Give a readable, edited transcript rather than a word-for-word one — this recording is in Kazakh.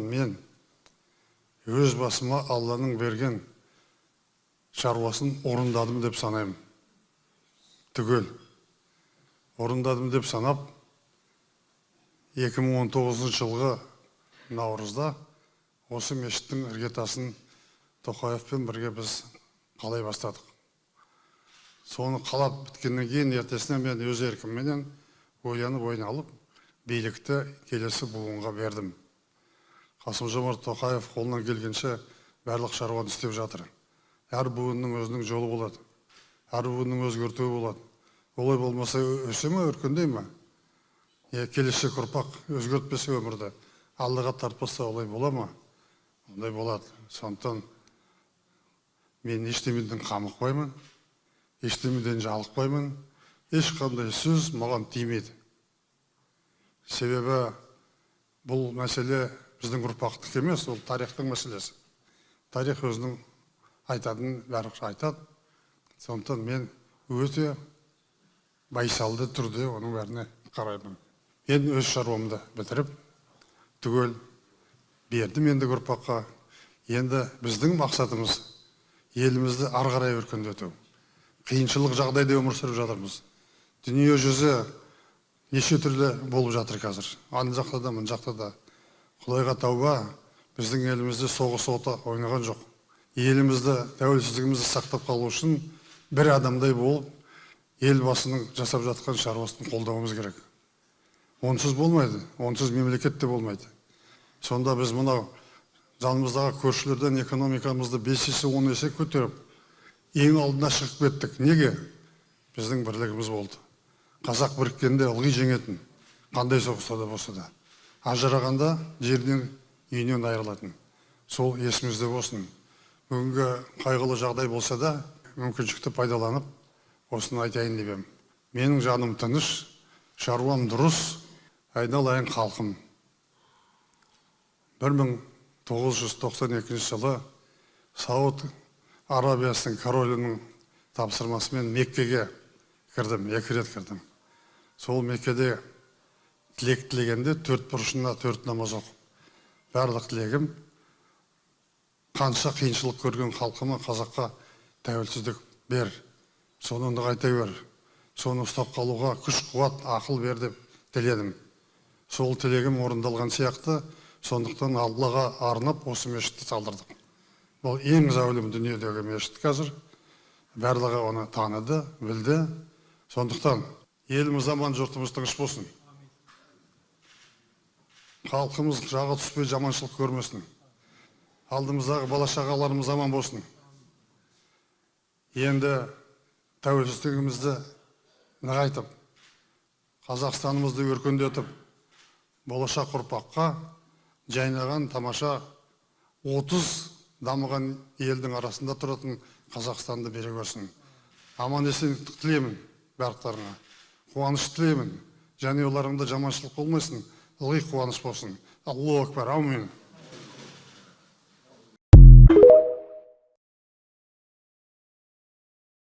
Мен өз басыма Алланың берген шаруасын орындадым деп санаймын. Түгел. Орындадым деп санап, 2019 жылғы наурызда осы мешіттің іргетасын Тоқаевпен бірге біз қалай бастадық. Соны қалап біткеннен кейін ертесіне мен өз еркімменен ойланып ойналып, билікті келесі буынға бердім. Қасым-Жомарт Тоқаев қолынан келгенше барлық шаруаны істеп жатыр. Әр буынның өзінің жолы болады. Әр буынның өзгертуі болады. Олай болмаса өсе ме, өркендей ме? Келешек ұрпақ өзгертпесе өмірді, алдыға тартпаса олай бола ма? Ондай болады. Сондықтан мен ештемеден қамықпаймын, ештемеден жалықпаймын, ешқандай сөз маған тимейді. Себебі бұл мәселе біздің ұрпақтық емес, ол тарихтың мәселесі. Тарих өзінің айтатынын бәрі айтады. Сондықтан мен өте байсалды түрде оның бәріне қараймын. Мен өз шаруамды бітіріп, түгел бердім ендігі ұрпаққа. Енді біздің мақсатымыз елімізді ары қарай өркендету. Қиыншылық жағдайда өмір сүріп жатырмыз. Дүние жүзі неше түрлі болып жатыр қазір. Ана жақта да, мына жақта да. Құдайға тауба, біздің елімізде соғыс оты ойнаған жоқ. Елімізді, тәуелсіздігімізді сақтап қалу үшін бір адамдай болып, елбасының жасап жатқан шаруасын қолдауымыз керек. Онсыз болмайды, онсыз мемлекет те болмайды. Сонда біз мынау жанымыздағы көршілерден экономикамызды 5 есе 10 есе көтеріп, ең алдына шығып кеттік. Неге? Біздің бірлігіміз болды. Қазақ біріккенде ылғи жеңетін, қандай соғыста да болса да. Ажырағанда жерден үйінен айырылатын. Сол есімізде болсын. Бүгінгі қайғылы жағдай болса да, мүмкіншілікті пайдаланып, осыны айтайын деп едім. Менің жаным тыныш, шаруам дұрыс, айналайын халқым. 1992 жылы Сауд Арабиясының королінің тапсырмасымен Меккеге кірдім, 2 рет кірдім. Сол Меккеде тілек тілегенде 4 бұрышына 4 намаз оқып. Барлық тілегім қанша қиыншылық көрген халқыма, қазаққа тәуелсіздік бер, соны нығайта бер, соны ұстап қалуға күш, қуат, ақыл бер деп тіледім. Сол тілегім орындалған сияқты, сондықтан Аллаға арнап осы мешітті салдырдық. Бұл ең зәулім дүниедегі мешіт қазір. Барлығы оны таныды, білді. Сондықтан еліміз аман, жұртымыз тыныш болсын. Халқымыз жағы түспей жаманшылық көрмесін. Алдымыздағы бала-шағаларымыз аман болсын. Енді тәуелсіздігімізді нығайтып, Қазақстанымызды өркендетіп, болашақ ұрпаққа жайнаған тамаша 30 дамыған елдің арасында тұратын Қазақстанды бере көрсін. Аман есендік тілеймін барлықтарына. Қуаныш тілеймін. Және оларыңда жаманшылық болмайсын. Ылғи қуаныш болсын. Аллаху акбар. Аумин.